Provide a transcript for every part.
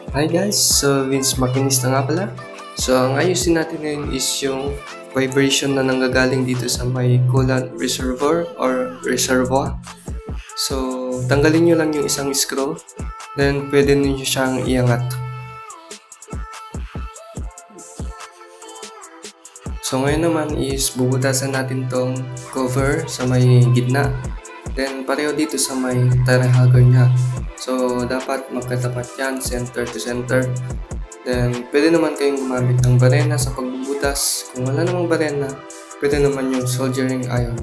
Hi guys, so Vince Makinista nga pala. So ang ayusin natin ngayon is yung vibration na nanggagaling dito sa may coolant reservoir or reservoir. So tanggalin nyo lang yung isang screw, then pwede ninyo siyang iangat. So ngayon naman is bubutasan natin tong cover sa may gitna. Then pareho dito sa may tire hugger niya. So dapat magkatapat yan, center to center. Then pwede naman kayong gumamit ng barena sa pagbubutas. Kung wala namang barena, pwede naman yung soldering iron.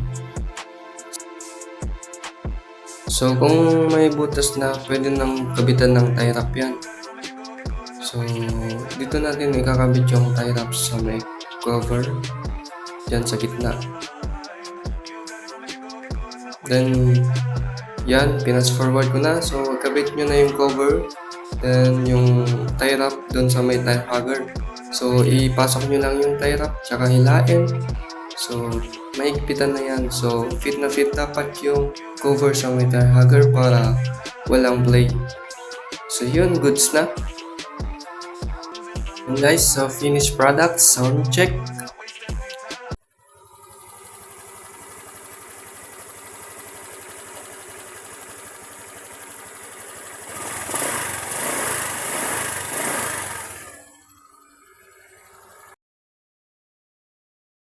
So kung may butas na, pwede nang kabitan ng tie wrap yan. So dito natin ikakabit yung tie wrap sa may cover dyan sa gitna. Then yan, pinas forward ko na. So kabit nyo na yung cover, then yung tie wrap doon sa may tie hugger. So ipasok nyo lang yung tie wrap, tsaka hilain. So maigpitan na yan. So fit na fit dapat yung cover sa may tie hugger para walang play. So yun, goods na. And guys, so finished product, sound check.